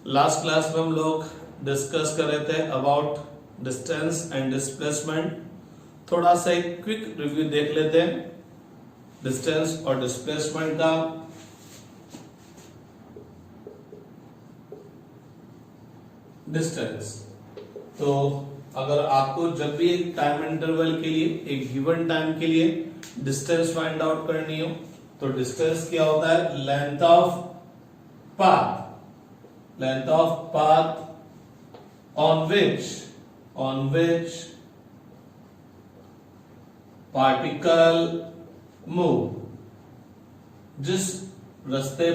Last class में हम लोग डिस्कस कर रहे थे अबाउट डिस्टेंस एंड डिस्प्लेसमेंट। थोड़ा सा एक क्विक रिव्यू देख लेते हैं डिस्टेंस और डिस्प्लेसमेंट का। डिस्टेंस, तो अगर आपको जब भी एक टाइम इंटरवल के लिए, एक गिवन टाइम के लिए डिस्टेंस फाइंड आउट करनी हो तो डिस्टेंस क्या होता है? Length of path, length of path on which particle move, जिस रास्ते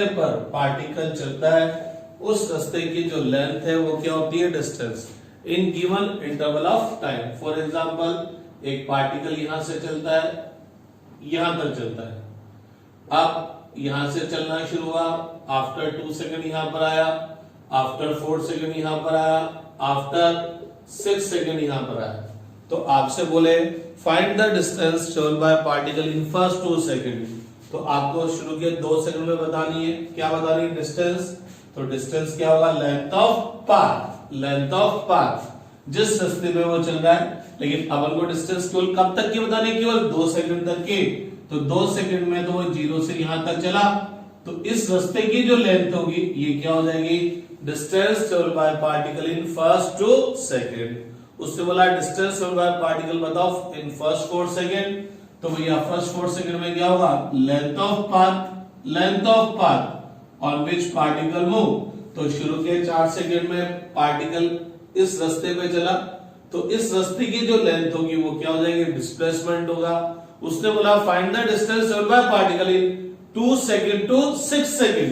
पर पार्टिकल चलता है उस रास्ते की जो लेंथ है वो क्या होती है? Distance in given interval of time. For example एक पार्टिकल यहां से चलता है, यहां तक चलता है। अब यहां से चलना शुरू हुआ, आफ्टर 2 सेकंड यहां पर आया, आफ्टर 4 सेकंड यहां पर आया, आफ्टर 6 सेकंड यहां पर आया। तो आपसे बोले find the distance travelled by particle in first 2 second, तो आपको शुरू के 2 सेकंड में बतानी है। क्या बतानी है? डिस्टेंस। तो डिस्टेंस क्या होगा? Length of path, length of path जिस रास्ते में वो चल रहा है। लेकिन अपन को डिस्टेंस केवल कब तक की बतानी है? केवल 2 सेकंड तक की। तो 2 सेकंड में तो वो 0 से यहां तक चला, तो इस रास्ते की जो लेंथ होगी ये क्या हो जाएगी? Distance travelled by particle in first 2 second. उससे बोला डिस्टेंस ट्रेवल्ड बाय पार्टिकल बताओ इन फर्स्ट 4 सेकंड, तो भैया फर्स्ट 4 सेकंड में क्या होगा? Length of path, length of path on which particle move. तो शुरू के 4 सेकंड में पार्टिकल इस रास्ते पे चला, तो इस रास्ते की जो लेंथ होगी वो क्या हो जाएगी? डिस्प्लेसमेंट होगा। उसने बोला find the distance travelled by particle in 2 second to 6 second,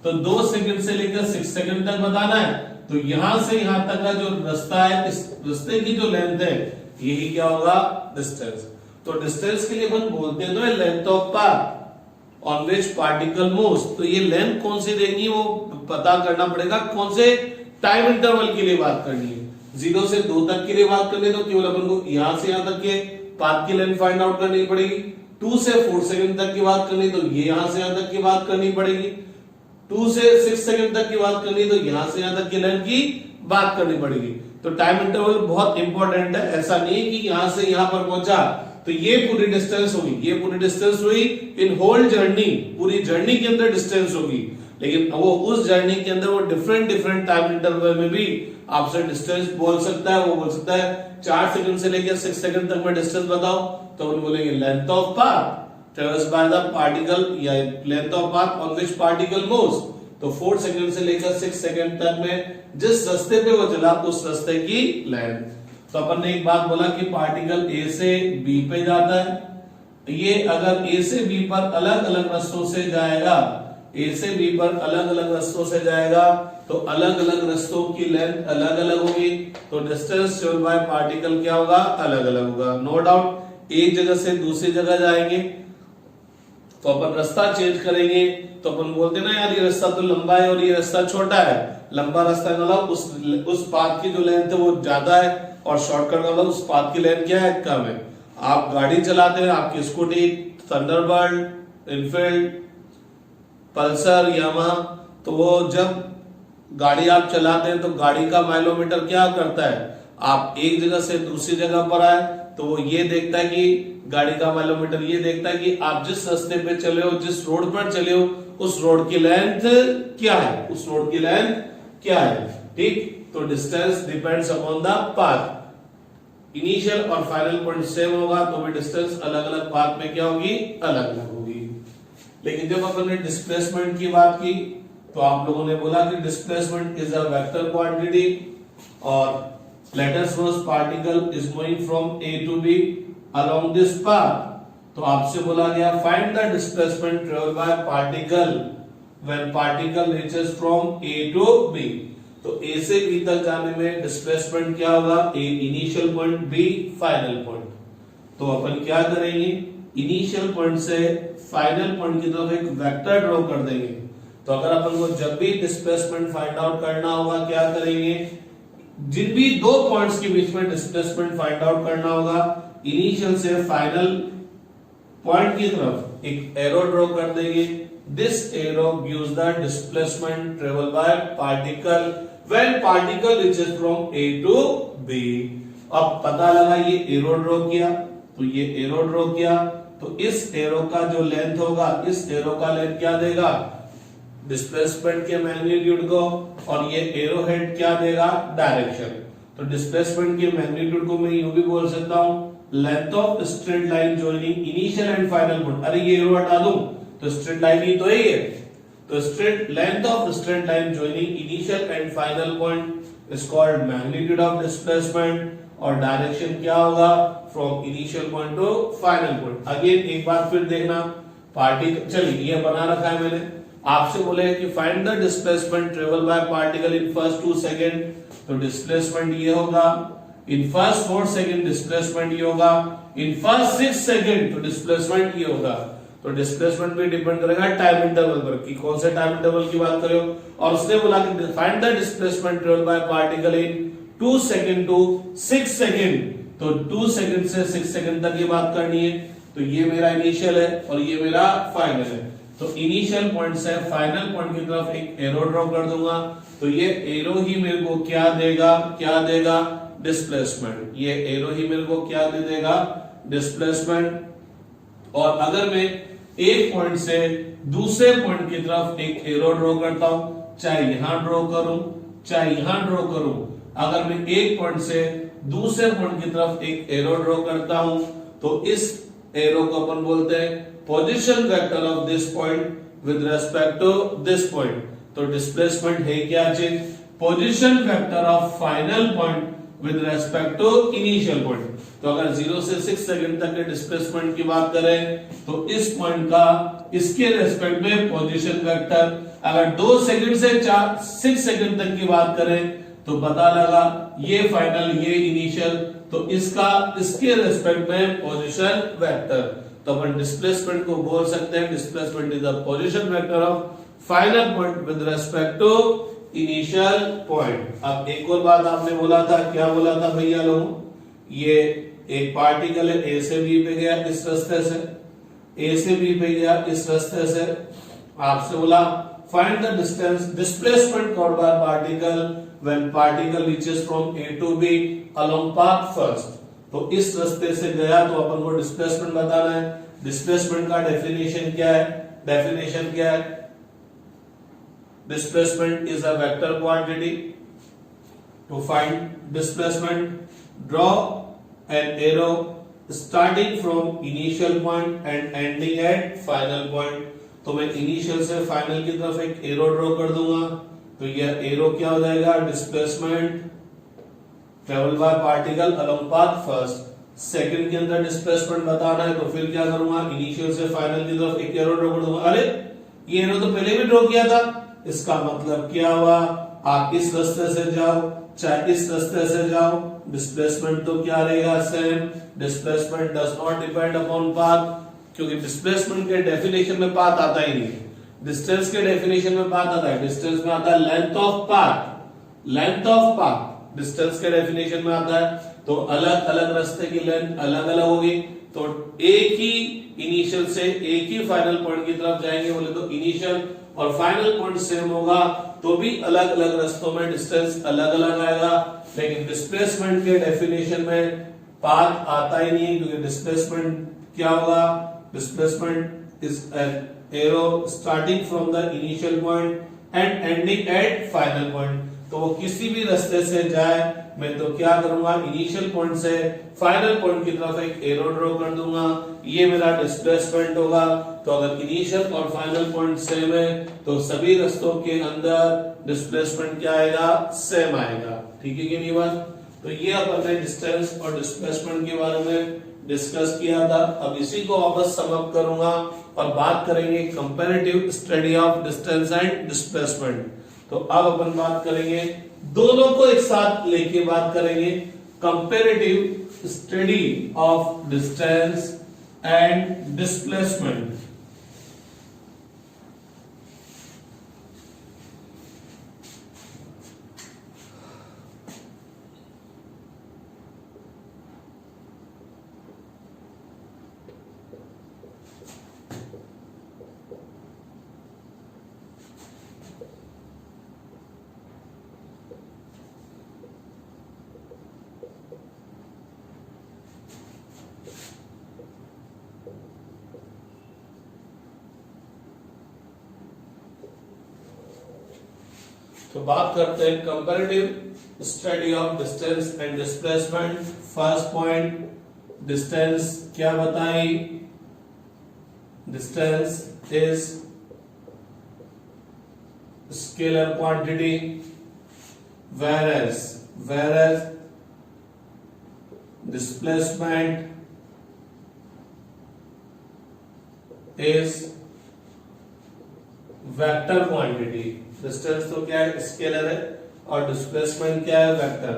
तो 2 सेकंड से लेकर 6 सेकंड तक बताना है। तो यहां से यहां तक का जो रास्ता है, इस रास्ते की जो लेंथ है यही क्या होगा? डिस्टेंस। तो डिस्टेंस के लिए अपन बोलते हैं तो length of path on which particle moves. तो ये लेंथ कौन सी देनी वो पता करना पड़ेगा, कौन से टाइम इंटरवल के लिए बात करनी है। 0 से 2 तक के लिए बात करनी है तो केवल अपन को यहां से यहां तक के पाथ की लेंथ फाइंड आउट करनी पड़ेगी। 2 से 4 सेकंड तक की बात करनी तो ये यहां से यहां तक की बात करनी पड़ेगी। 2 से 6 सेकंड तक की बात करनी तो यहां से यहां तक की लेंथ की बात करनी पड़ेगी। तो टाइम इंटरवल बहुत इंपॉर्टेंट है। ऐसा नहीं है कि यहां से यहां पर पहुंचा तो ये पूरी डिस्टेंस होगी, ये पूरी डिस्टेंस हुई इन होल जर्नी, पूरी जर्नी के अंदर डिस्टेंस होगी। लेकिन वो उस जर्नी के अंदर वो डिफरेंट टाइम इंटरवल में भी आपसे डिस्टेंस बोल सकता है। वो बोल सकता है 4 सेकंड से लेकर 6 सेकंड तक में डिस्टेंस बताओ, तो हम बोलेंगे length of path traverse by the particle या length of path on which particle moves. तो 4 सेकंड से लेकर 6 सेकंड तक में जिस रास्ते पे वो चला उस रास्ते की लेंथ। तो अपन ने एक बात बोला कि पार्टिकल ए से बी पे जाता है। ये अगर ए से बी पर अलग अलग रास्तों से जाएगा, ए से बी पर अलग अलग रास्तों से जाएगा तो अलग अलग रास्तों की लेंथ अलग अलग होगी। तो डिस्टेंस ट्रेवल्ड बाय पार्टिकल क्या होगा? अलग अलग होगा। नो डाउट एक जगह से दूसरी जगह जाएंगे तो अपन रास्ता चेंज करेंगे, तो अपन बोलते ना यार ये रास्ता तो लंबा है और ये रास्ता छोटा है। लंबा रास्ता मतलब उस पाथ की जो लेंथ है वो ज्यादा है और शॉर्टकट मतलब उस पाथ की लेंथ क्या है? कम है। आप गाड़ी चलाते हैं, आपकी scooty, Thunderbird, Enfield, Pulsar, Yamaha, तो वो जब गाड़ी आप चलाते हैं तो गाड़ी का माइलोमीटर क्या करता है? आप एक जगह से दूसरी जगह पर आए तो वो ये देखता है कि गाड़ी का माइलोमीटर ये देखता है कि आप जिस रास्ते पे चले हो, जिस रोड पर चले हो, उस रोड की लेंथ क्या है, उस रोड की लेंथ क्या है। ठीक, तो distance depends upon the path. Initial और फाइनल पॉइंट सेम होगा तो भी डिस्टेंस अलग अलग पाथ में क्या होगी? अलग अलग होगी। लेकिन जब अपन ने डिस्प्लेसमेंट की बात की तो आप लोगों ने बोला कि displacement is a vector quantity और let us suppose particle is moving from A to B along this path। तो आपसे बोला गया find the displacement traveled by particle when particle reaches from A to B। तो A से B तक जाने में डिस्प्लेसमेंट क्या होगा? A initial point, B final point. तो अपन क्या करेंगे? इनिशियल पॉइंट से फाइनल पॉइंट की तरफ एक वेक्टर ड्रॉ कर देंगे। तो अगर अपन को जब भी डिस्प्लेसमेंट फाइंड आउट करना होगा क्या करेंगे? जिन भी 2 पॉइंट्स के बीच में डिस्प्लेसमेंट फाइंड आउट करना होगा, इनिशियल से फाइनल पॉइंट की तरफ एक एरो ड्रॉ कर देंगे। this arrow gives the displacement traveled by particle when particle reaches from A to B। अब पता लगा ये एरो ड्रॉ किया, तो ये एरो ड्रॉ किया, तो इस एरो का जो लेंथ होगा, इस एरो का लेंथ क्या देगा, डिस्प्लेसमेंट के मैग्नीट्यूड को, और ये एरो हेड क्या देगा, डायरेक्शन। तो डिस्प्लेसमेंट के मैग्नीट्यूड को मैं यूं भी बोल सकता हूं, length of straight line joining initial and final point. अरे ये एरो हटा दूं तो स्ट्रेट लाइन ही तो है, तो straight length of straight line joining initial and final point is called magnitude of displacement, और डायरेक्शन क्या होगा, from initial point two final point. Again एक बात फिर देखना, पार्टिकल, चलिए ये बना रखा है मैंने, आपसे बोले कि find the displacement travel by particle in first 2 second, तो डिस्प्लेसमेंट ये होगा, इन फर्स्ट 4 सेकंड डिस्प्लेसमेंट ये होगा, इन फर्स्ट 6 सेकंड तो डिस्प्लेसमेंट ये होगा। तो डिस्प्लेसमेंट भी डिपेंड करेगा टाइम इंटरवल पर कि कौन से टाइम इंटरवल की बात करो, और उसने बोला कि find the displacement travel by particle in 2 second to 6 second, तो 2 सेकंड से 6 सेकंड तक की बात करनी है। तो ये मेरा इनिशियल है और ये मेरा फाइनल है, तो इनिशियल पॉइंट से फाइनल पॉइंट की तरफ एक एरो ड्रॉ कर दूंगा, तो ये एरो ही मेरे को क्या देगा, क्या देगा, डिस्प्लेसमेंट। ये एरो ही मेरे को क्या दे देगा, डिस्प्लेसमेंट। और अगर मैं एक पॉइंट से दूसरे पॉइंट की तरफ एक एरो ड्रॉ करता हूं, चाहे यहां ड्रॉ करूं चाहे यहां ड्रॉ करूं, अगर मैं एक पॉइंट से दूसरे पॉइंट की तरफ एक एरो ड्रॉ करता हूं, तो इस एरो को अपन बोलते हैं position vector of this point with respect to this point. तो डिस्प्लेसमेंट है क्या चीज, position vector of final point with respect to initial point. तो अगर 0 से 6 सेकंड तक के डिस्प्लेसमेंट की बात करें, तो इस पॉइंट का इसके रेस्पेक्ट में पोजीशन वेक्टर, अगर 2 सेकंड से 6 सेकंड तक की बात करें, तो पता लगा ये फाइनल ये इनिशियल, तो इसका इसके रेस्पेक्ट में पोजीशन वेक्टर। तो अपन डिस्प्लेसमेंट को बोल सकते हैं displacement is the position vector of final point with respect to initial point. अब एक और बात आपने बोला था, क्या बोला था भैया लोग, ये एक पार्टिकल है, ए से बी पे गया इस रास्ते से, ए से बी पे गया इस रास्ते से, आपसे बोला find the distance displacement called by particle when particle reaches from A to B along path first. तो इस रास्ते से गया तो अपन को डिस्प्लेसमेंट बताना है। डिस्प्लेसमेंट का डेफिनेशन क्या है, डेफिनेशन क्या है, displacement is a vector quantity. To find displacement, draw an arrow starting from initial point and ending at final point. तो मैं इनिशियल से फाइनल की तरफ एक एरो ड्रॉ कर दूंगा, तो यह एरो क्या हो जाएगा, displacement travel by particle along path first. Second के अंदर डिस्प्लेसमेंट बताना है, तो फिर क्या करूंगा, इनिशियल से फाइनल की तरफ एक एरो ड्रॉ कर दूंगा। अरे ये एरो तो पहले भी ड्रॉ किया था, इसका मतलब क्या हुआ, आप इस रास्ते से जाओ चाहे इस रास्ते से जाओ, डिस्प्लेसमेंट तो क्या रहेगा, same. Displacement does not depend upon path, क्योंकि डिस्प्लेसमेंट के डेफिनेशन में पाथ आता ही नहीं, डिस्टेंस के डेफिनेशन में पाथ आता है, डिस्टेंस में आता है length of path, length of path distance के डेफिनेशन में आता है। तो अलग अलग रास्ते की लेंथ अलग अलग होगी, तो एक ही इनिशियल से एक ही फाइनल पॉइंट की तरफ जाएंगे बोले तो इनिशियल और फाइनल पॉइंट सेम होगा, तो भी अलग अलग रास्तों में डिस्टेंस अलग अलग आएगा। लेकिन डिस्प्लेसमेंट के डेफिनेशन में पाथ आता ही नहीं, क्योंकि डिस्प्लेसमेंट क्या होगा, displacement is an arrow starting from the initial point and ending eight final point. तो वो किसी भी रास्ते से जाए, मैं तो क्या करूंगा, इनिशियल पॉइंट से फाइनल पॉइंट की तरफ एक एरो ड्रॉ कर दूंगा, ये मेरा डिस्प्लेसमेंट होगा। तो अगर इनिशियल और फाइनल पॉइंट सेम है, तो सभी रास्तों के अंदर डिस्प्लेसमेंट क्या आएगा, सेम आएगा। ठीक है कि नहीं बात। तो ये अपन ने डिस्टेंस और डिस्प्लेसमेंट के बारे में डिस्कस किया था। अब इसी को वापस सम अप करूंगा और बात करेंगे comparative study of distance and displacement. तो अब अपन बात करेंगे, दोनों को एक साथ लेके बात करेंगे, comparative study of distance and displacement. तो बात करते हैं comparative study of distance and displacement. First point, distance क्या बताई? Distance is scalar quantity, whereas displacement is vector quantity. Distance तो क्या है? स्केलर है, और डिस्प्लेसमेंट क्या है? वेक्टर।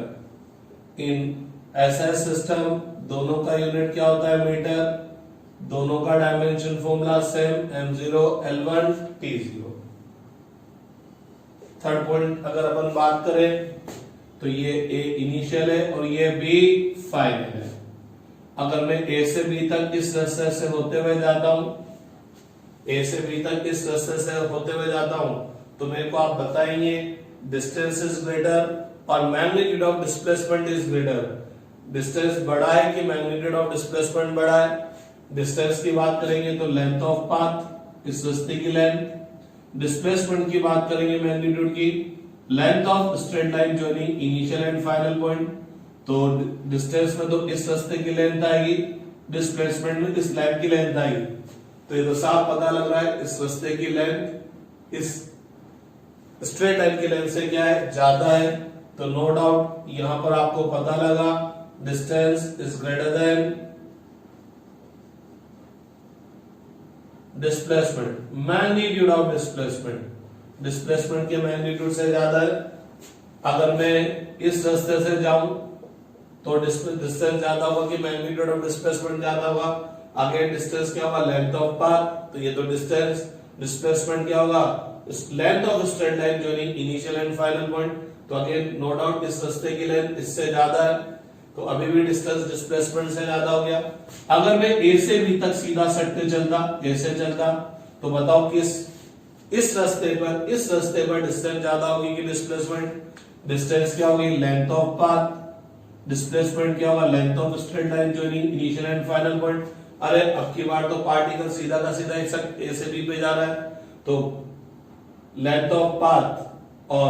इन एसआई सिस्टम दोनों का यूनिट क्या होता है? मीटर। दोनों का dimension formula same, m0 L1 T0। Third point अगर अपन बात करें तो ये A इनिशियल है और ये B फाइनल है। अगर मैं A से B तक इस रास्ते से होते हुए जाता हूं, A से B तक इस रास्ते से होते हुए जाता हूं, तो मेरे को आप बताएंगे डिस्टेंस इज ग्रेटर और magnitude of displacement is greater. Distance बड़ा है कि मैग्नीट्यूड ऑफ डिस्प्लेसमेंट बड़ा है? डिस्टेंस की बात करेंगे तो लेंथ ऑफ पाथ, इस रास्ते की लेंथ। डिस्प्लेसमेंट की बात करेंगे मैग्नीट्यूड की, length of straight line joining initial and final point. तो डिस्टेंस में तो इस रास्ते की लेंथ आएगी, डिस्प्लेसमेंट में इस लाइन की लेंथ आएगी। तो ये तो साफ पता लग रहा है इस रास्ते की लेंथ इस स्ट्रेट लाइन की लेंथ से क्या है? ज्यादा है। तो नो डाउट यहां पर आपको पता लगा distance is greater than displacement. Magnitude of displacement के मैग्नीट्यूड से ज्यादा है। अगर मैं इस रास्ते से जाऊं तो डिस्टेंस ज्यादा होगा कि मैग्नीट्यूड ऑफ डिस्प्लेसमेंट ज्यादा होगा? अगेन डिस्टेंस क्या होगा? Length of path. तो ये तो डिस्टेंस, डिस्प्लेसमेंट क्या होगा? Length of straight line joining initial and final point. तो अगेन नो डाउट इस रास्ते की लेंथ इससे ज्यादा है, तो अभी भी डिस्टेंस डिस्प्लेसमेंट से ज्यादा हो गया। अगर मैं A से B तक सीधा सटते चलता, A से चलता, तो बताओ कि इस रास्ते पर डिस्टेंस ज्यादा होगी कि डिस्प्लेसमेंट? डिस्टेंस क्या होगी? Length of path. डिस्प्लेसमेंट क्या होगा? Length of straight line joining initial and final point. अरे अब की बार तो पार्टिकल सीधा का सीधा A से B पे जा रहा है, तो लेंथ ऑफ पाथ और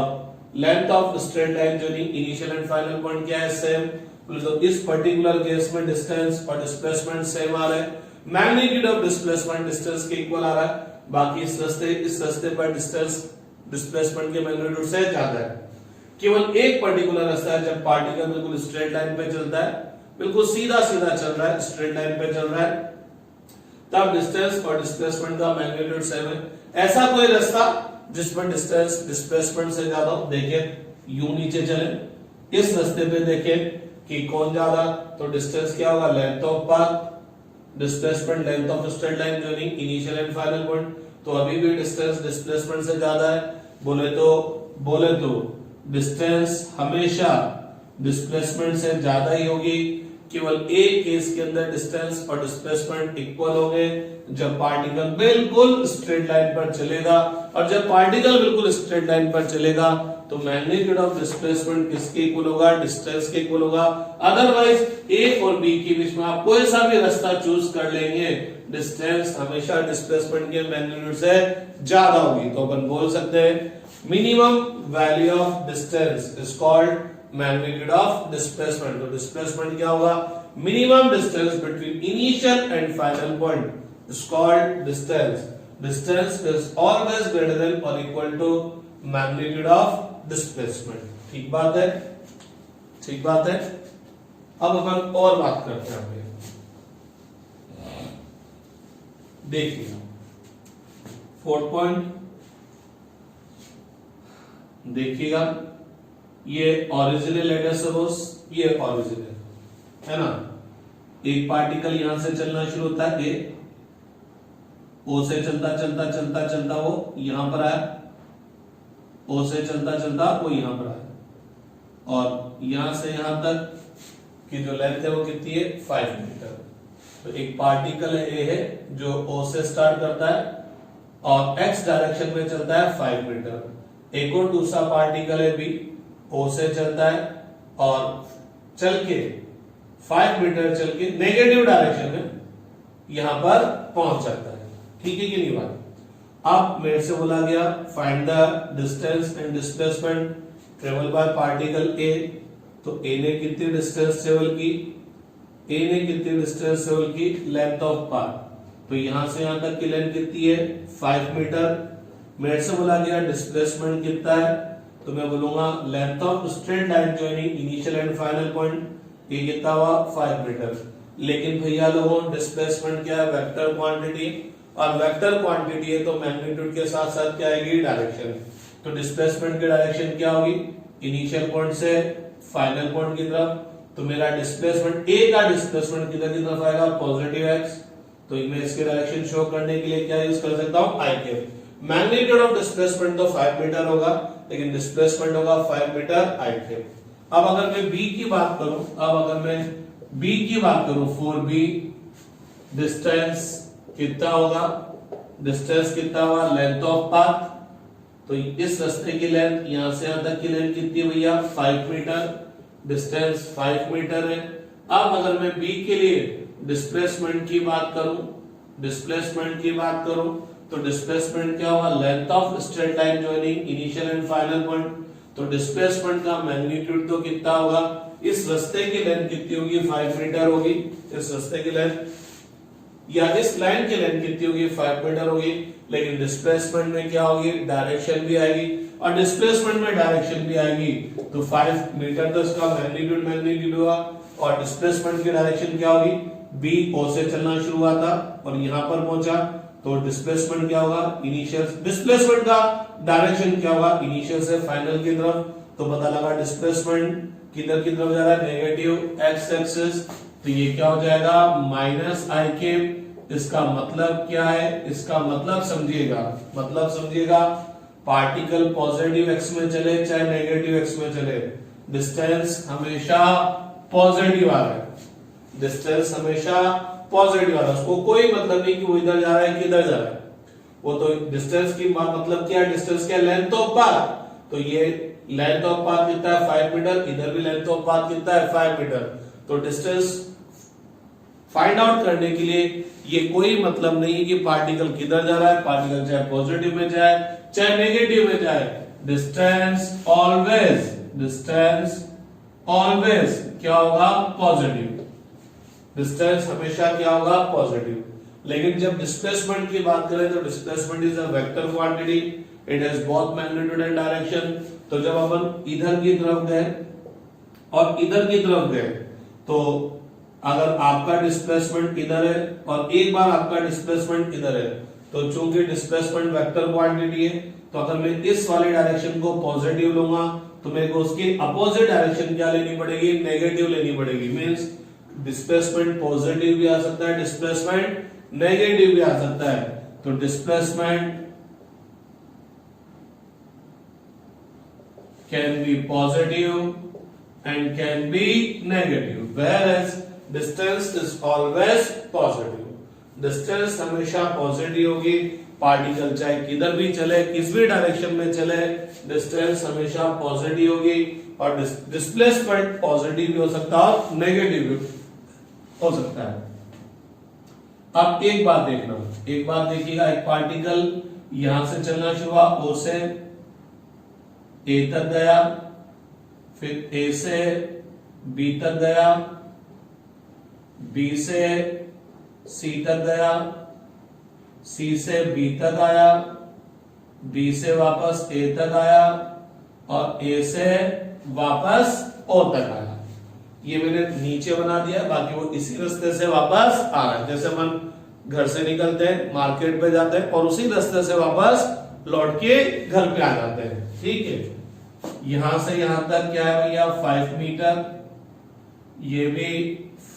length of straight line joining initial and final point क्या है? सेम। तो इस पर्टिकुलर केस में डिस्टेंस और डिस्प्लेसमेंट सेम आ रहा है। मैग्नीट्यूड ऑफ डिस्प्लेसमेंट डिस्टेंस के इक्वल आ रहा है। बाकी इस रास्ते पर डिस्टेंस डिस्प्लेसमेंट के मैग्नीट्यूड से ज्यादा है। केवल एक पर्टिकुलर रास्ता है जब पार्टिकल बिल्कुल स्ट्रेट लाइन पे चलता है, बिल्कुल सीधा सीधा चल रहा है, स्ट्रेट लाइन पे चल रहा है, तब डिस्टेंस और डिस्प्लेसमेंट का मैग्नीट्यूड सेम है। ऐसा कोई रास्ता जिसमें डिस्टेंस डिस्प्लेसमेंट से ज्यादा हो, देखिए यूं नीचे चले, इस रास्ते पे देखें कि कौन ज्यादा, तो डिस्टेंस क्या होगा? Length of path, displacement length of straight line joining initial and final point. तो अभी भी डिस्टेंस डिस्प्लेसमेंट से ज्यादा है। बोले तो डिस्टेंस हमेशा डिस्प्लेसमेंट से ज्यादा ही होगी। केवल एक केस के अंदर डिस्टेंस और डिस्प्लेसमेंट इक्वल होंगे, जब पार्टिकल बिल्कुल स्ट्रेट लाइन पर चलेगा। और जब पार्टिकल बिल्कुल स्ट्रेट लाइन पर चलेगा तो मैग्नीट्यूड ऑफ डिस्प्लेसमेंट किसके इक्वल होगा? डिस्टेंस के इक्वल होगा। अदरवाइज A और B के बीच में आप कोई सा भी रास्ता चूज कर लेंगे, डिस्टेंस हमेशा डिस्प्लेसमेंट के मैग्नीट्यूड से ज्यादा होगी। तो अपन बोल सकते हैं minimum value of distance is called magnitude of displacement. तो डिस्प्लेसमेंट क्या होगा? Minimum distance between initial and final point is called distance. Distance is always greater than और equal to magnitude of displacement. ठीक बात है? ठीक बात है। अब अपन और बात करते हैं। देखिए फोर्थ पॉइंट देखिएगा, ये ओरिजिनल है, सपोज ये ओरिजिनल है ना। एक पार्टिकल यहां से चलना शुरू होता है, ए ओ से चलता चलता चलता चलता वो यहां पर आया, ओ से चलता चलता वो यहां पर आया, और यहां से यहां तक की जो लेंथ है वो कितनी है? 5 मीटर। तो एक पार्टिकल है ए है जो ओ से स्टार्ट करता है और एक्स डायरेक्शन में चलता है 5 मीटर। एक और दूसरा पार्टिकल है बी, ओ से चलता है और चल के 5 मीटर चल के नेगेटिव डायरेक्शन में यहां पर पहुंच जाता है। ठीक है कि नहीं बात? अब मेरे से बोला गया find the distance and displacement travel by particle A. तो ए ने कितनी डिस्टेंस ट्रेवल की, ए ने कितनी डिस्टेंस ट्रेवल की, लेंथ ऑफ पाथ। तो यहां से यहां तक की लेंथ कितनी है 5 मीटर। मेरे से बोला गया डिस्प्लेसमेंट कितना है, तो मैं बोलूंगा length of straight line joining initial and final point, ये कितना हुआ 5 मीटर। लेकिन भैया लोगों डिस्प्लेसमेंट क्या है, वेक्टर क्वांटिटी, और वेक्टर क्वांटिटी है तो मैग्नीट्यूड के साथ साथ क्या आएगी, डायरेक्शन। तो डिस्प्लेसमेंट की डायरेक्शन क्या होगी, इनिशियल पॉइंट से फाइनल पॉइंट की तरफ। तो मेरा डिस्प्लेसमेंट ए का डिस्प्लेसमेंट किधर की तरफ आएगा, पॉजिटिव एक्स। तो मैं इसकी डायरेक्शन शो करने के लिए क्या यूज कर सकता हूं, आई के। मैग्नीट्यूड ऑफ डिस्प्लेसमेंट तो 5 मीटर होगा, लेकिन डिस्प्लेसमेंट होगा 5 मीटर आई के। अब अगर मैं बी की बात करूं, फॉर बी डिस्टेंस कितना होगा, डिस्टेंस कितना हुआ, लेंथ ऑफ पाथ। तो इस रास्ते की लेंथ यहां से यहां तक की लेंथ कितनी भैया 5 मीटर, डिस्टेंस 5 मीटर है। अब अगर मैं बी के लिए डिस्प्लेसमेंट की बात करूं, तो डिस्प्लेसमेंट क्या होगा, length of straight line joining initial and final point. तो डिस्प्लेसमेंट का मैग्नीट्यूड तो कितना होगा, इस रास्ते की लेंथ कितनी होगी 5 मीटर होगी, इस रास्ते की लेंथ या इस लाइन की लेंथ कितनी होगी 5 मीटर होगी। लेकिन डिस्प्लेसमेंट में क्या होगी, डायरेक्शन भी आएगी, और डिस्प्लेसमेंट में डायरेक्शन भी आएगी। तो 5 मीटर तो इसका मैग्नीट्यूड हुआ, और डिस्प्लेसमेंट की डायरेक्शन क्या होगी, बी ओ से चलना शुरू हुआ था और यहां पर पहुंचा। तो डिस्प्लेसमेंट क्या होगा, इनिशियल, डिस्प्लेसमेंट का डायरेक्शन क्या होगा, इनिशियल से फाइनल की तरफ। तो पता लगा डिस्प्लेसमेंट किधर की तरफ जा रहा है, नेगेटिव एक्स एक्सिस। तो ये क्या हो जाएगा, माइनस आई के। इसका मतलब क्या है, इसका मतलब समझिएगा, पार्टिकल पॉजिटिव एक्स में चले चाहे नेगेटिव एक्स में चले, डिस्टेंस हमेशा पॉजिटिव आ रहा है, डिस्टेंस हमेशा पॉजिटिव आ रहा है। उसको कोई मतलब नहीं कि वो इधर जा रहा है कि इधर जा रहा है। वो तो डिस्टेंस की मतलब क्या है, डिस्टेंस क्या, लेंथ ऑफ पाथ। तो ये लेंथ ऑफ पाथ कितना है 5 मीटर, इधर भी लेंथ ऑफ पाथ कितना है 5 मीटर। तो डिस्टेंस फाइंड आउट करने के लिए ये कोई मतलब नहीं है कि पार्टिकल किधर जा रहा है, पार्टिकल चाहे पॉजिटिव में जाए चाहे नेगेटिव में जाए, डिस्टेंस ऑलवेज क्या होगा, पॉजिटिव। डिस्टेंस हमेशा क्या होगा, पॉजिटिव। लेकिन जब डिस्प्लेसमेंट की बात करें तो displacement is a vector quantity, it has both magnitude and direction. तो जब अपन इधर की तरफ गए और इधर की तरफ गए, तो अगर आपका डिस्प्लेसमेंट इधर है और एक बार आपका डिस्प्लेसमेंट इधर है, तो चूंकि डिस्प्लेसमेंट वेक्टर क्वांटिटी है, तो अगर मैं इस वाले डायरेक्शन को पॉजिटिव लूंगा तो मेरे को उसकी अपोजिट डायरेक्शन क्या लेनी पड़ेगी, नेगेटिव लेनी पड़ेगी। मींस डिस्प्लेसमेंट पॉजिटिव भी आ सकता है, डिस्प्लेसमेंट नेगेटिव भी आ सकता है। तो displacement can be positive and can be negative, whereas distance is always positive. distance हमेशा पॉजिटिव होगी, पार्टिकल चाहे किधर भी चले, किस भी डायरेक्शन में चले, डिस्टेंस हमेशा पॉजिटिव होगी। और डिस्प्लेसमेंट पॉजिटिव भी हो सकता है और नेगेटिव भी हो सकता है। अब एक बात देखिएगा, एक पार्टिकल यहां से चलना शुरू हुआ, ओ से ए तक गया, फिर ए से बी तक गया, बी से सी तक गया, सी से बी तक आया, बी से वापस ए तक आया, और ए से वापस ओ तक आया। ये मैंने नीचे बना दिया, बाकी वो इसी रास्ते से वापस आ रहा है। जैसे अपन घर से निकलते हैं, मार्केट पे जाते हैं और उसी रास्ते से वापस लौट के घर पे आ जाते हैं, ठीक है। यहां से यहां तक क्या है भैया 5 मीटर, ये भी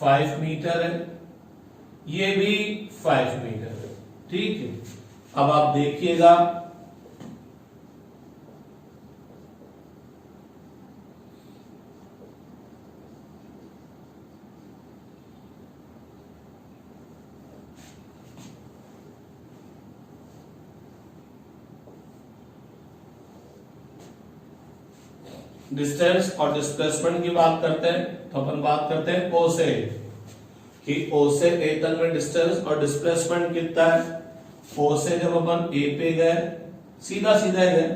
5 मीटर है, ये भी 5 मीटर है, ठीक है। अब आप देखिएगा, डिस्टेंस और डिस्प्लेसमेंट की बात करते हैं तो अपन बात करते हैं ओ से, कि ओ से ए तक में डिस्टेंस और डिस्प्लेसमेंट कितना है। ओ से जब अपन ए पे गए, सीधा सीधा गए,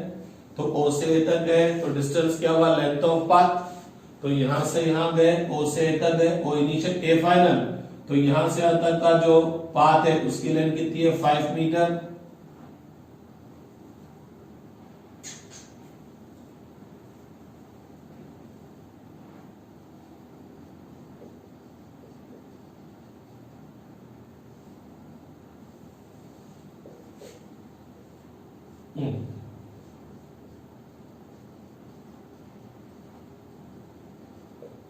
तो ओ से ए तक गए, तो डिस्टेंस क्या हुआ, लेंथ ऑफ पाथ। तो यहां से यहां गए, ओ से ए तक गए, ओ इनिशियल ए फाइनल, तो यहां से यहां तक का जो पाथ है उसकी लेंथ कितनी है, 5 मीटर।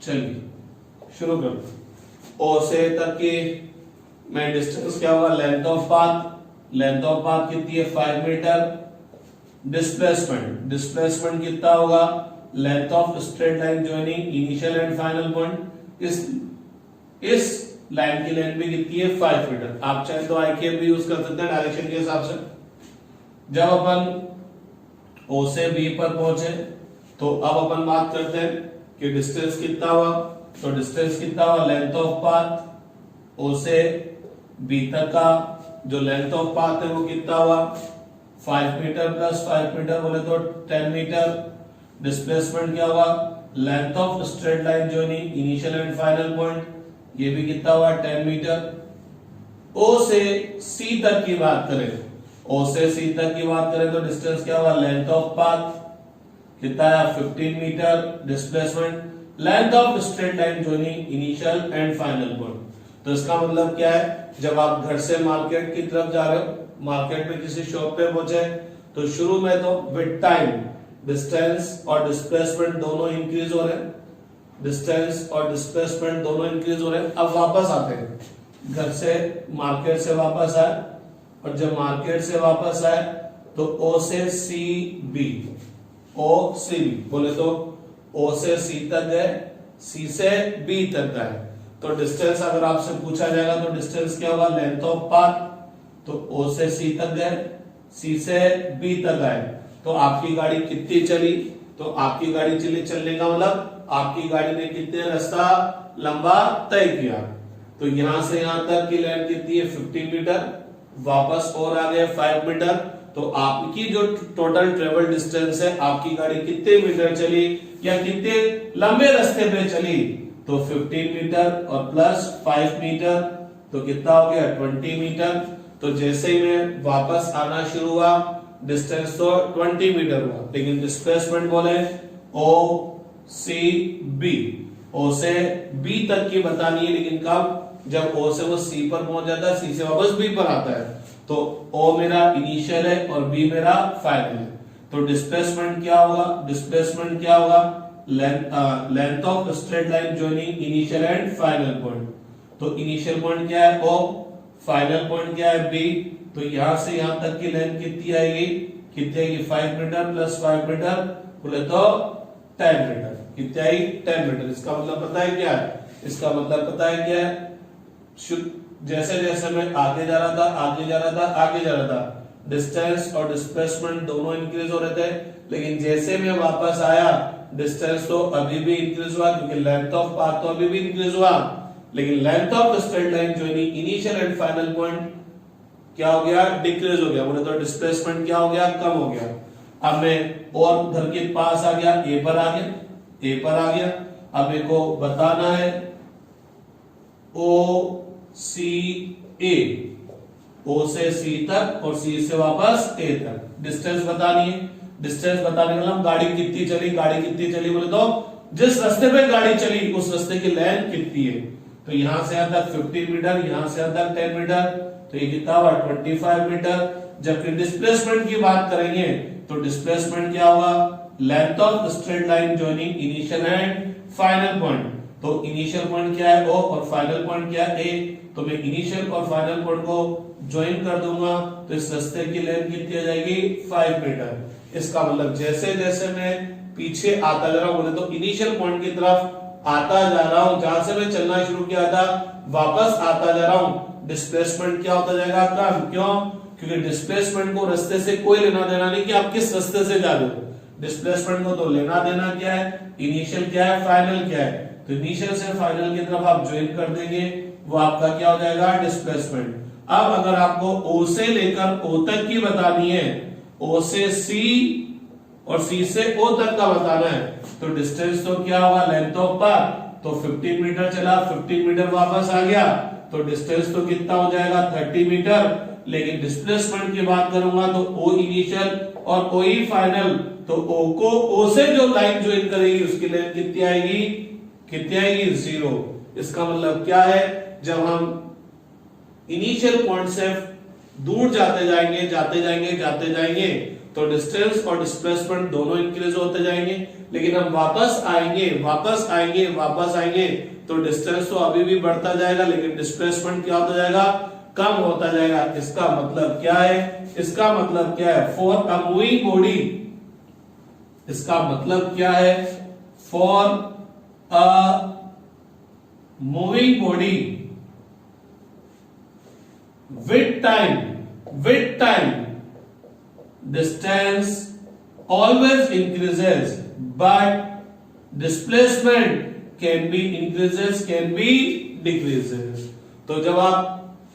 चलिए शुरू करो। ओ से तक की में डिस्टेंस क्या होगा, length of path, length of path कितनी है, 5 मीटर। डिस्प्लेसमेंट, डिस्प्लेसमेंट कितना होगा, length of straight line joining initial and final point, इस लाइन की लेंथ भी कितनी है, 5 मीटर। आप चाहे तो आई के भी यूज कर सकते हैं डायरेक्शन के हिसाब से। जब अपन ओ से बी पर पहुंचे, तो अब अपन बात करते हैं कि डिस्टेंस कितना हुआ। तो डिस्टेंस कितना हुआ, लेंथ ऑफ पाथ ओ से बी तक का जो लेंथ ऑफ पाथ है वो कितना हुआ, 5 मीटर प्लस 5 मीटर बोले तो 10 मीटर। डिस्प्लेसमेंट क्या हुआ, length of straight line joining initial and final point, ये भी कितना हुआ, 10 मीटर। ओ से सी तक की बात करें, ओ से सी तक की बात करें तो डिस्टेंस क्या हुआ, लेंथ ऑफ पाथ कितना है, 15 metre. Displacement, length of straight line joining initial and final point. तो इसका मतलब क्या है, जब आप घर से मार्केट की तरफ जा रहे हो, मार्केट में किसी शॉप पे पहुंचे, तो शुरू में तो विद टाइम डिस्टेंस और डिस्प्लेसमेंट दोनों इंक्रीज हो रहे हैं, डिस्टेंस और डिस्प्लेसमेंट दोनों इंक्रीज हो रहे हैं। अब वापस आते हैं, घर से मार्केट से वापस आए, और जब मार्केट से वापस आए तो ओ से सी बी, ओ सी बी बोले तो ओ से सी तक गए, सी से बी तक गए। तो डिस्टेंस अगर आपसे पूछा जाएगा तो डिस्टेंस क्या होगा, लेंथ ऑफ पाथ। तो ओ से सी तक गए, सी से बी तक आए, तो आपकी गाड़ी कितनी चली, तो आपकी गाड़ी चलने का मतलब आपकी गाड़ी ने कितने रास्ता लंबा तय किया। तो यहां से यहां तक की लेंथ कितनी है, 15 मीटर। वापस और आ गए 5 मीटर। तो आपकी जो टोटल ट्रेवल डिस्टेंस है, आपकी गाड़ी कितने मीटर चली या कितने लंबे रास्ते पे चली, तो 15 मीटर और प्लस 5 मीटर, तो कितना हो गया, 20 मीटर। तो जैसे ही मैं वापस आना शुरू हुआ, डिस्टेंस तो 20 मीटर हुआ, लेकिन डिस्प्लेसमेंट बोले ओ सी बी, ओ से बी तक की बतानी है, लेकिन कब, जब ओ से वो सी पर पहुंच जाता है, सी से वापस बी पर आता है। तो ओ मेरा इनिशियल है और बी मेरा फाइनल है। तो डिस्प्लेसमेंट क्या होगा, डिस्प्लेसमेंट क्या होगा, length of straight line joining initial and final point. तो इनिशियल पॉइंट क्या है, ओ, फाइनल पॉइंट क्या है, बी। तो यहां से यहां तक की लेंथ कितनी आएगी, कितनी आएगी, 5 मीटर प्लस 5 मीटर बोले तो 10 मीटर। कितनी आई, 10 मीटर। इसका मतलब पता है क्या है, इसका मतलब पता है क्या है, जैसे जैसे मैं आगे जा रहा था, आगे जा रहा था, आगे जा रहा था, डिस्टेंस और डिस्प्लेसमेंट दोनों इंक्रीज हो रहे थे। लेकिन जैसे मैं वापस आया, डिस्टेंस तो अभी भी इंक्रीज हुआ, क्योंकि लेंथ ऑफ पाथ तो अभी भी इंक्रीज हुआ, लेकिन length of straight line joining initial and final point क्या हो गया, डिक्रीज हो गया। बोले तो डिस्प्लेसमेंट क्या हो गया, कम हो गया। अब मैं और घर के पास आ गया, ए पर आ गया, ए पर आ गया। अब मेरे को बताना है ओ सी ए, ओ से सी तक और सी से वापस ए तक डिस्टेंस बतानी है। डिस्टेंस बताने का मतलब गाड़ी कितनी चली, गाड़ी कितनी चली बोले तो जिस रास्ते पे गाड़ी चली उस रास्ते की लेंथ कितनी है। तो यहां से यहां तक 15 मीटर, यहां से यहां तक 10 मीटर, तो ये कितना हुआ, 25 मीटर। जबकि डिस्प्लेसमेंट की बात करेंगे तो डिस्प्लेसमेंट क्या होगा, length of straight line joining initial and final point. तो इनिशियल पॉइंट क्या है, ओ, और फाइनल पॉइंट क्या है, ए। तो मैं इनिशियल और फाइनल पॉइंट को ज्वाइन कर दूंगा, तो इस रास्ते की लेंथ कितनी आ जाएगी, 5 मीटर। इसका मतलब जैसे जैसे मैं पीछे आता जा रहा हूं, बोले तो इनिशियल पॉइंट की तरफ आता जा रहा हूं, जहां से मैं चलना शुरू किया था, वापस आता जा रहा हूं, डिस्प्लेसमेंट क्या होता जाएगा, कम। क्यों, क्योंकि डिस्प्लेसमेंट को रास्ते से कोई लेना देना नहीं कि आप किस रास्ते से जा रहे हो। डिस्प्लेसमेंट को तो लेना देना क्या है, इनिशियल क्या है, फाइनल क्या है। तो इनिशियल से फाइनल की तरफ आप ज्वाइन कर देंगे, वो आपका क्या हो जाएगा, डिस्प्लेसमेंट। अब अगर आपको O से लेकर O तक की बतानी है, O से C और C से O तक का बताना है, तो डिस्टेंस तो क्या होगा, लेंथ ऑफ पाथ, तो 15 मीटर चला, 15 मीटर वापस आ गया, तो डिस्टेंस तो कितना हो जाएगा 30 मीटर। लेकिन डिस्प्लेसमेंट की बात करूंगा तो O इनिशियल और O फाइनल, तो O को O से जो लाइन ज्वाइन करेगी उसकी लेंथ कितनी आएगी 0। इसका मतलब क्या है, जब हम इनिशियल पॉइंट से दूर जाते जाएंगे तो डिस्टेंस और डिस्प्लेसमेंट दोनों इंक्रीज होते जाएंगे। लेकिन हम वापस आएंगे तो डिस्टेंस तो अभी भी बढ़ता जाएगा, लेकिन डिस्प्लेसमेंट क्या होता जाएगा, कम होता जाएगा। इसका मतलब क्या है, फॉर अ मूविंग बॉडी, इसका मतलब क्या है, for a moving body with time distance always increases, but displacement can be increases, can be decreases। तो जब आप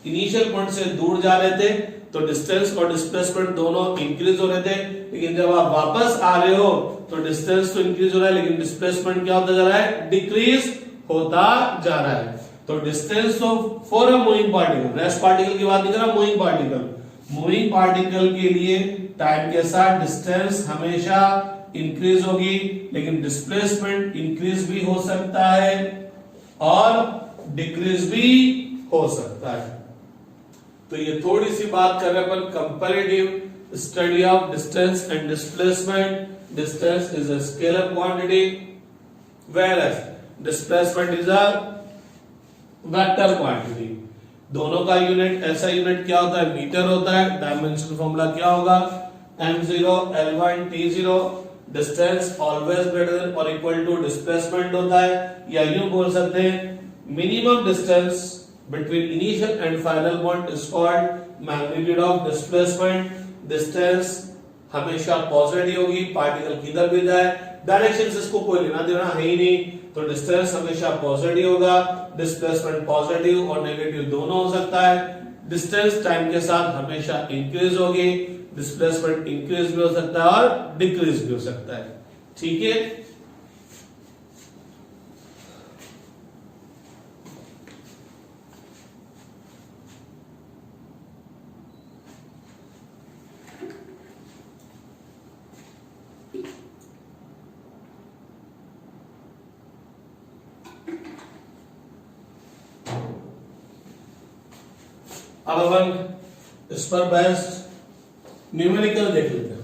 इनिशियल पॉइंट से दूर जा रहे थे तो डिस्टेंस और डिस्प्लेसमेंट दोनों इंक्रीज हो रहे थे, लेकिन जब आप वापस आ रहे हो तो डिस्टेंस तो इंक्रीज हो रहा है, लेकिन डिस्प्लेसमेंट क्या होता जा रहा है, डिक्रीज होता जा रहा है। तो डिस्टेंस तो for a moving particle, rest particle की बात नहीं कर रहा, मूविंग पार्टिकल के लिए टाइम के साथ डिस्टेंस हमेशा इंक्रीज होगी, लेकिन डिस्प्लेसमेंट इंक्रीज भी हो सकता है और डिक्रीज भी हो सकता है। तो ये थोड़ी सी बात कर रहे हैं अपन comparative study of distance and displacement. Distance is a scalar quantity whereas displacement is a vector quantity. दोनों का यूनिट, ऐसा यूनिट क्या होता है, मीटर होता है। डायमेंशन फॉर्मूला क्या होगा, m0 l1 t0, distance always greater than और इक्वल टू डिस्प्लेसमेंट होता है। या यूं बोल सकते हैं, minimum distance between initial and final point is called magnitude of displacement. Distance हमेशा पॉजिटिव होगी, पार्टिकल किधर भी जाए, डायरेक्शन से इसको कोई लेना देना है ही नहीं, तो डिस्टेंस हमेशा पॉजिटिव होगा। डिस्प्लेसमेंट पॉजिटिव और नेगेटिव दोनों हो सकता है। डिस्टेंस टाइम के साथ हमेशा इंक्रीज होगी, डिस्प्लेसमेंट इंक्रीज भी हो सकता है और डिक्रीज भी हो सकता है। ठीक है, अब अपन इस पर बेस्ड न्यूमेरिकल देख लेते हैं।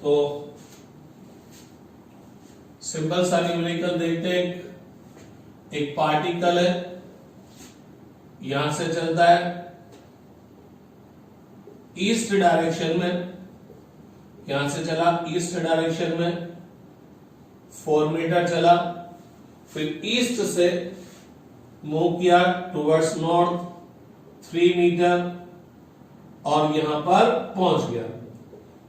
तो सिंपल सा न्यूमेरिकल देखते हैं। एक पार्टिकल है, यहां से चलता है ईस्ट डायरेक्शन में, यहां से चला ईस्ट डायरेक्शन में 4 मीटर चला, फिर ईस्ट से मूव किया टुवर्ड्स नॉर्थ 3 मीटर और यहां पर पहुंच गया।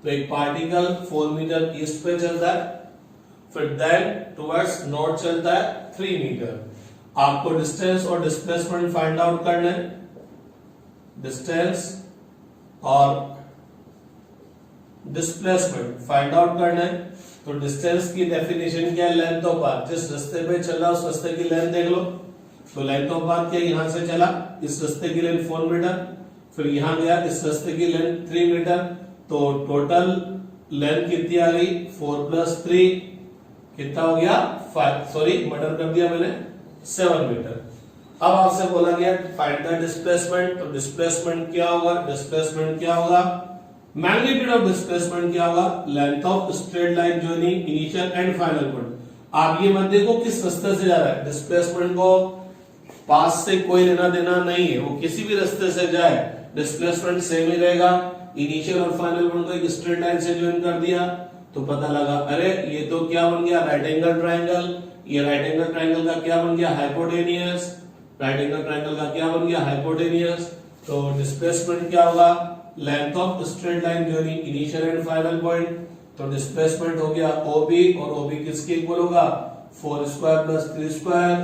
तो एक पार्टिकल 4 मीटर ईस्ट पे चलता है, फिर देन टुवर्ड्स नॉर्थ चलता है 3 मीटर। आपको डिस्टेंस और डिस्प्लेसमेंट फाइंड आउट करना है। डिस्टेंस और डिस्प्लेसमेंट फाइंड आउट करना है। तो डिस्टेंस की डेफिनेशन क्या है, लेंथ ऑफ पाथ। जिस रास्ते पे चला उस रास्ते की लेंथ देख लो। तो लेंथ ऑफ पाथ क्या, यहां से चला, इस रास्ते की लेंथ 4 मीटर, फिर यहां गया, इस रास्ते की लेंथ 3 मीटर। तो टोटल लेंथ कितनी आ गई, 4 + 3 कितना हो गया 5, सॉरी मर्डर कर दिया मैंने, 7 मीटर। अब आपसे बोला गया फाइंड द डिस्प्लेसमेंट। तो डिस्प्लेसमेंट क्या होगा, मैग्नीट्यूड ऑफ डिस्प्लेसमेंट क्या होगा, length of straight line joining initial and final point. आप ये मत देखो किस रास्ते से जा रहा है, डिस्प्लेसमेंट को पास से कोई लेना देना नहीं है, वो किसी भी रास्ते से जाए डिस्प्लेसमेंट सेम ही रहेगा। इनिशियल और फाइनल पॉइंट को एक स्ट्रेट लाइन से ज्वाइन कर दिया तो पता लगा अरे ये तो क्या बन गया, राइट एंगल ट्राइंगल। ये राइट एंगल ट्राइंगल का क्या बन गया, हाइपोटेनियस। राइट एंगल ट्राइंगल का क्या बन गया, हाइपोटेनियस। तो डिस्प्लेसमेंट क्या होगा, length of straight line joining initial and final point, तो डिस्प्लेसमेंट हो गया OB, और OB किसके इक्वल होगा 4 स्क्वायर प्लस 3 स्क्वायर।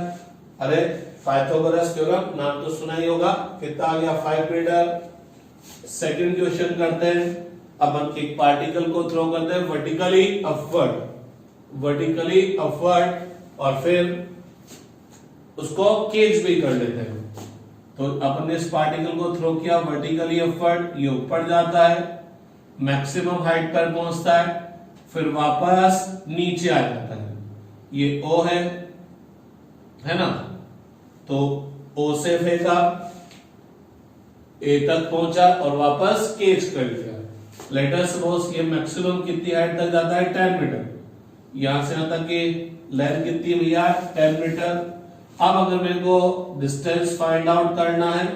अरे पाइथागोरस थ्योरम नाम तो सुना ही होगा। कितना आ गया 5 मीटर। सेकंड क्वेश्चन करते हैं। अब हम एक पार्टिकल को थ्रो करते हैं वर्टिकली अपवर्ड, और फिर उसको केज भी कर लेते हैं। तो अपन ने इस पार्टिकल को थ्रो किया वर्टिकली अपवर्ड, ये ऊपर जाता है, मैक्सिमम हाइट पर पहुंचता है, फिर वापस नीचे आ जाता है। ये O है ना, तो O से फेंका, A तक पहुंचा और वापस केज कर लिया। लेट अस सपोज ये मैक्सिमम कितनी हाइट तक जाता है 10 मीटर, यहां से यहां तक की लेंथ कितनी भैया 10 मीटर। अब अगर मेरे को डिस्टेंस फाइंड आउट करना है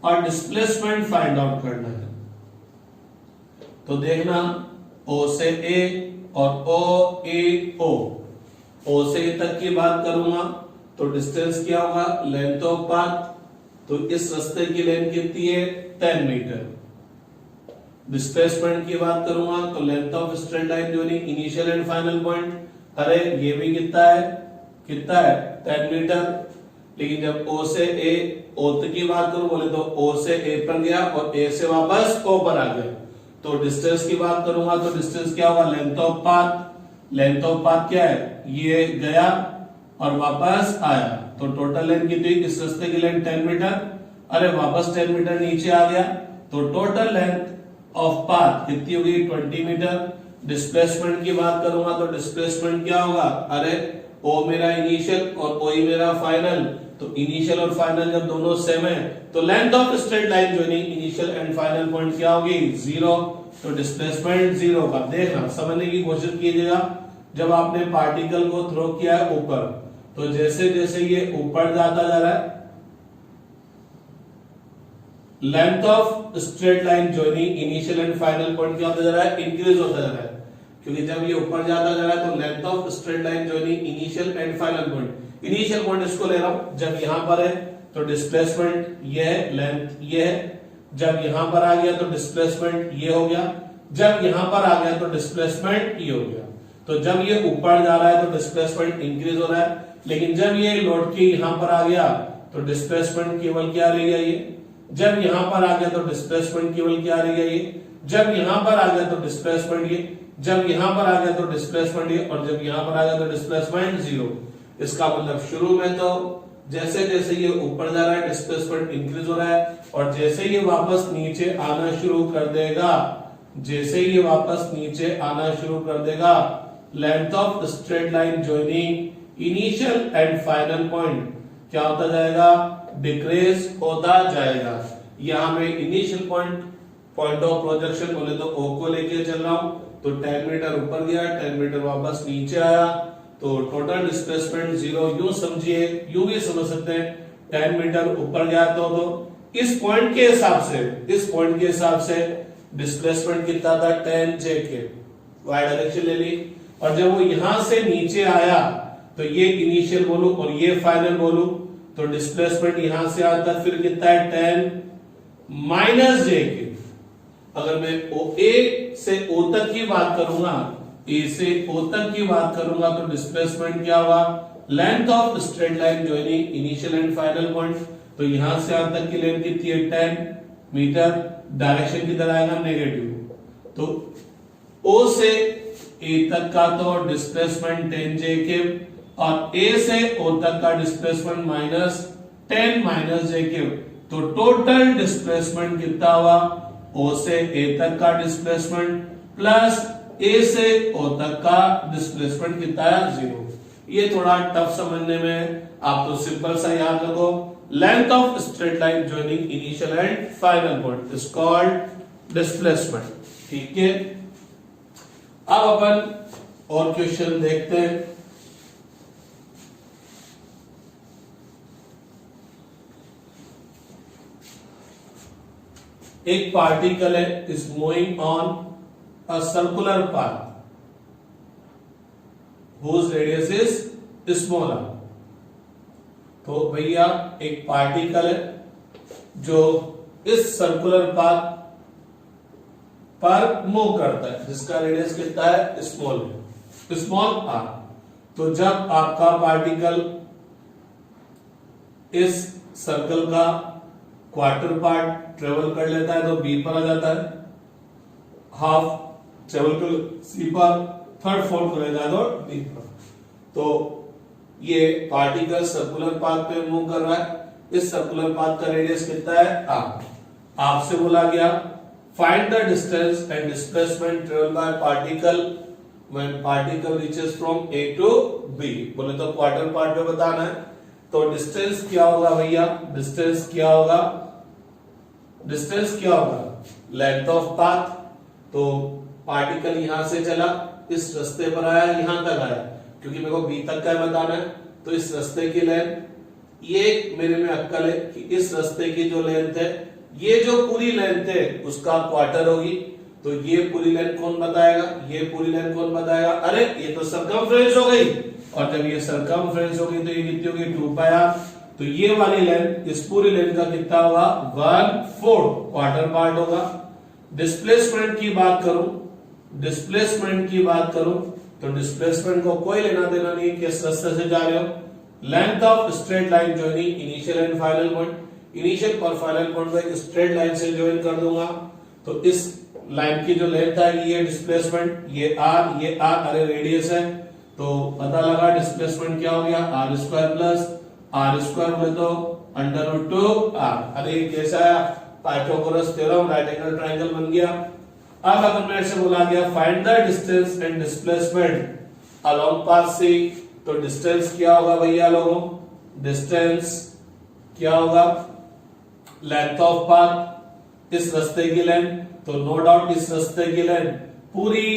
और डिस्प्लेसमेंट फाइंड आउट करना है, तो देखना O से A और O से A तक की बात करूंगा तो डिस्टेंस क्या होगा लेंथ ऑफ पाथ, तो इस रास्ते की लेंथ कितनी है 10 मीटर। डिस्प्लेसमेंट की बात करूंगा तो length of straight line joining initial and final point, अरे ये भी कितना है 10 मीटर। लेकिन जब O से O तक की बात करूं बोले तो O से A पर गया और A से वापस O पर आ गया। तो डिस्टेंस की बात करूंगा तो डिस्टेंस क्या होगा लेंथ ऑफ पाथ क्या है, ये गया और वापस आया, तो टोटल लेंथ कितनी, इस रास्ते की लेंथ 10 मीटर, अरे वापस 10 मीटर नीचे आ गया, तो टोटल लेंथ ऑफ पाथ कितनी होगी 20 मीटर। डिस्प्लेसमेंट की बात करूंगा तो डिस्प्लेसमेंट क्या होगा, अरे O मेरा इनिशियल और O ही मेरा फाइनल, तो इनिशियल और फाइनल जब दोनों सेम है तो length of straight line joining initial and final point क्या होगी 0, तो डिस्प्लेसमेंट 0 का। देखना समझने की कोशिश कीजिएगा, जब आपने पार्टिकल को थ्रो किया है ऊपर, तो जैसे जैसे ये ऊपर जाता जा रहा है length of straight line joining initial and final point क्या होता जा रहा है, इंक्रीज होता जा रहा है, क्योंकि जब ये ऊपर जाता जा रहा है तो length of straight line joining initial and final point, initial point इसको ले रहा हूं, जब यहां पर है तो डिस्प्लेसमेंट ये है, लेंथ ये है, जब यहां पर आ गया तो डिस्प्लेसमेंट ये हो गया, जब यहां पर आ गया तो डिस्प्लेसमेंट ये हो गया। तो जब ये ऊपर जा रहा है तो डिस्प्लेसमेंट इंक्रीज हो रहा है, लेकिन जब ये लौट के यहां पर आ गया तो डिस्प्लेसमेंट केवल क्या रह गया ये, जब यहां पर आ गया तो डिस्प्लेसमेंट केवल क्या रह गया ये, जब यहां पर आ गया तो डिस्प्लेसमेंट ये, जब यहां पर आ गया तो डिस्प्लेसमेंट ये, और जब यहां पर आ गया तो डिस्प्लेसमेंट 0। इसका मतलब शुरू में तो जैसे जैसे ये ऊपर जा रहा है डिस्प्लेसमेंट इंक्रीज हो रहा है, और जैसे ये वापस नीचे आना शुरू कर देगा, जैसे ये वापस नीचे आना शुरू कर देगा, length of straight line joining initial and final point क्या होता जाएगा, डिक्रीज होता जाएगा। यहां मैं इनिशियल पॉइंट ऑफ प्रोजेक्शन बोले तो O को लेके चल रहा हूं, तो 10 मीटर ऊपर गया, 10 मीटर वापस नीचे आया, तो टोटल डिस्प्लेसमेंट 0। यूं समझिए, यूं भी समझ सकते हैं 10 मीटर ऊपर गया तो इस पॉइंट के हिसाब से डिस्प्लेसमेंट कितना था 10 JK, वाई डायरेक्शन ले ली, और जब वो यहां से नीचे आया तो ये इनिशियल बोलूं और ये फाइनल बोलूं, तो डिस्प्लेसमेंट यहां से आता फिर कितना है 10 JK। अगर मैं A से O तक की बात करूंगा, A से O तक की बात करूंगा तो डिस्प्लेसमेंट क्या होगा, length of straight line joining initial and final point, तो यहां से यहां तक की लेंथ कितनी है 10 मीटर, डायरेक्शन किधर आएगा नेगेटिव, तो O से A तक का तो डिस्प्लेसमेंट 10 JK, और A से O तक का डिस्प्लेसमेंट -10 JK, तो टोटल डिस्प्लेसमेंट कितना हुआ, O से A तक का डिस्प्लेसमेंट प्लस A से O तक का डिस्प्लेसमेंट कितना है 0। ये थोड़ा टफ समझने में, आप तो सिंपल सा याद रखो, length of straight line joining initial and final point is called displacement. ठीक है, अब अपन और क्वेश्चन देखते हैं। एक पार्टिकल है is moving on a circular path whose radius is smaller। तो भैया एक पार्टिकल है जो इस सर्कुलर पाथ पर मूव करता है, जिसका रेडियस कितना है, स्मॉल आर। तो जब आपका पार्टिकल इस सर्कल का क्वार्टर पार्ट ट्रेवल कर लेता है तो बी पर आ जाता है, हाफ ट्रेवल कर सी पर, थर्ड फोर्थ करेगा तो डी पर। तो ये पार्टिकल सर्कुलर पाथ पे मूव कर रहा है, इस सर्कुलर पाथ का रेडियस कितना है, आर। आपसे बोला गया find the distance and displacement travel by particle when particle reaches from A to B. बोले तो क्वार्टर पार्ट में बताना है। तो डिस्टेंस क्या होगा भैया, डिस्टेंस क्या होगा लेंथ ऑफ पाथ। तो पार्टिकल यहां से चला, इस रास्ते पर आया, यहां तक आया, क्योंकि मेरे को बी तक का बताना है। तो इस रास्ते की लेंथ, ये मेरे में अक्कल है कि इस रास्ते की जो लेंथ है, ये जो पूरी लेंथ है उसका क्वार्टर होगी। तो ये पूरी लेंथ कौन बताएगा, ये पूरी लेंथ कौन बताएगा, अरे ये तो सरकमफ्रेंस हो गई। और जब ये सरकमफ्रेंस होगी तो ये कितनी होगी, 2 पाई आर। तो ये वाली लेंथ इस पूरी लेंथ का कितना होगा, 1/4 क्वार्टर पार्ट होगा। डिस्प्लेसमेंट की बात करूं तो डिस्प्लेसमेंट को कोई लेना देना नहीं, किस रास्ते से जा रहे हो। Length of straight line joining initial and final point, initial और फाइनल पॉइंट को एक स्ट्रेट लाइन से ज्वाइन कर दूंगा। तो इस लाइन की जो लेंथ आएगी, ये डिस्प्लेसमेंट, ये आर, अरे रेडियस है। तो पता लगा डिस्प्लेसमेंट क्या हो गया, R square plus R square बोले तो √2 आर। अरे कैसा है, Pythagoras theorem, right angle triangle बन गया। अब अगर मेरे से बोला गया find the distance and displacement along path C, तो डिस्टेंस क्या होगा भैया लोगों, डिस्टेंस क्या होगा, लेंथ ऑफ पाथ, इस रास्ते की लेंथ। तो नो डाउट इस रास्ते की लेंथ पूरी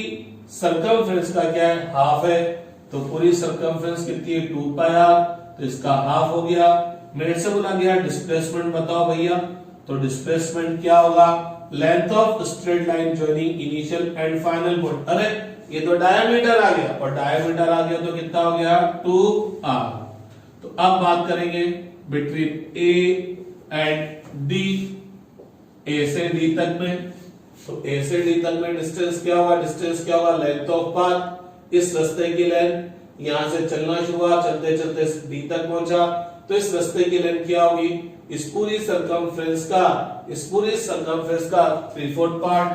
सरकमफ्रेंस का क्या है, हाफ है। तो पूरी सरकमफ्रेंस कितनी है, 2 पाई आर। तो इसका हाफ हो गया। मेरे से बोला गया डिस्प्लेसमेंट बताओ भैया, तो डिस्प्लेसमेंट क्या होगा, length of straight line joining initial and final point. अरे ये तो डायमीटर आ गया, और डायमीटर आ गया तो कितना हो गया, 2r। तो अब बात करेंगे बिटवीन ए एंड डी, ए से डी तक में। तो ए से डी तक में डिस्टेंस क्या होगा, लेंथ ऑफ पाथ, इस रास्ते की लेंथ, यहां से चलना शुरू हुआ, चलते चलते डी तक पहुंचा। तो इस रास्ते की लेंथ क्या होगी, इस पूरी सरकमफ्रेंस का 3/4 पार्ट।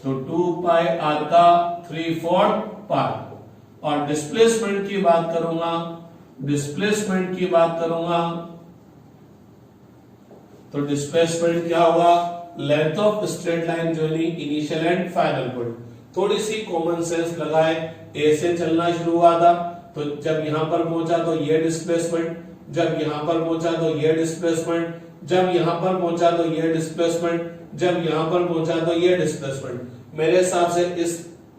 तो 2 पाई आर का 3/4 पार्ट। और डिस्प्लेसमेंट की बात करूंगा तो डिस्प्लेसमेंट क्या होगा, length of straight line joining initial and final point. थोड़ी सी कॉमन सेंस लगाए, ए से चलना शुरू हुआ था, तो जब यहां पर पहुंचा तो ये डिस्प्लेसमेंट, जब यहां पर पहुंचा तो ये डिस्प्लेसमेंट, जब यहां पर पहुंचा तो ये डिस्प्लेसमेंट, जब यहां पर पहुंचा तो ये डिस्प्लेसमेंट। मेरे हिसाब से इस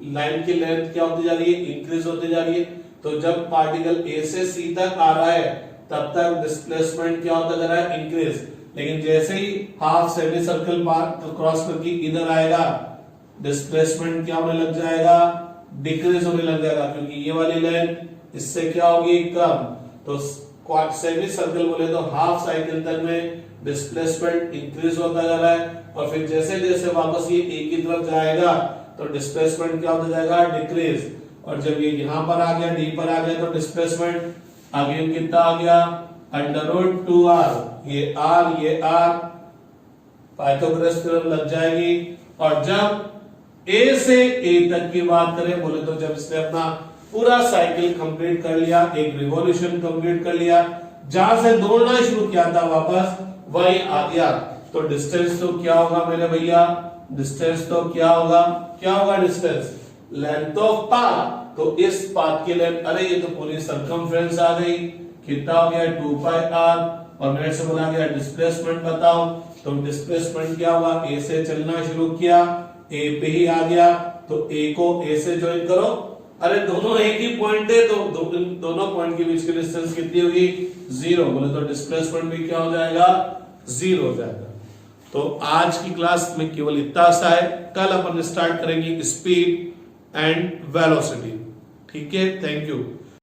लाइन की लेंथ क्या होती जा रही है, इंक्रीज होती जा रही है। तो जब पार्टिकल ए से सी तक आ रहा है तब तक डिस्प्लेसमेंट क्या होता जा रहा है, इंक्रीज। लेकिन जैसे ही हाफ सेमी सर्कल क्रॉस करके इधर आएगा, डिस्प्लेसमेंट क्या होने लग जाएगा, डिक्रीज होने लग जाएगा, क्योंकि ये वाली लेंथ इससे क्या होगी, कम। तो सेमी सर्कल बोले तो हाफ साइकिल तक में डिस्प्लेसमेंट इंक्रीज होता जा रहा है, और फिर जैसे जैसे वापस ये ए की तरफ जाएगा तो डिस्प्लेसमेंट क्या होता जाएगा, डिक्रीज। और जब ये यहां पर आ गया, डी पर आ गया, तो डिस्प्लेसमेंट अगेन कितना आ गया, √2r। ये आर पाइथागोरस थ्योरम लग जाएगी। और जब ए से ए तक की बात करें बोले तो जब इसने अपना पूरा साइकिल कंप्लीट कर लिया, एक रिवॉल्यूशन कंप्लीट कर लिया, जहां से दौड़ना शुरू किया था वापस वही आ गया, तो डिस्टेंस तो क्या होगा मेरे भैया, डिस्टेंस तो क्या होगा डिस्टेंस, लेंथ ऑफ पाथ। तो इस पाथ की लेंथ, अरे ये तो पूरी सरकमफ्रेंस आ गई, कितना हो गया, 2 पाई आर। और मेरे से बोला गया डिस्प्लेसमेंट बताओ, तो डिस्प्लेसमेंट क्या हुआ, ए से चलना शुरू किया, ए पे ही आ गया, तो ए को ए से ज्वाइन करो। अरे दोनों एक ही पॉइंट है, तो दोनों पॉइंट के बीच की डिस्टेंस कितनी होगी, 0। बोले तो डिस्प्लेसमेंट भी क्या हो जाएगा, 0 हो जाएगा। तो आज की क्लास में केवल इतना सा है, कल अपन स्टार्ट करेंगे स्पीड एंड वेलोसिटी। ठीक है, थैंक यू।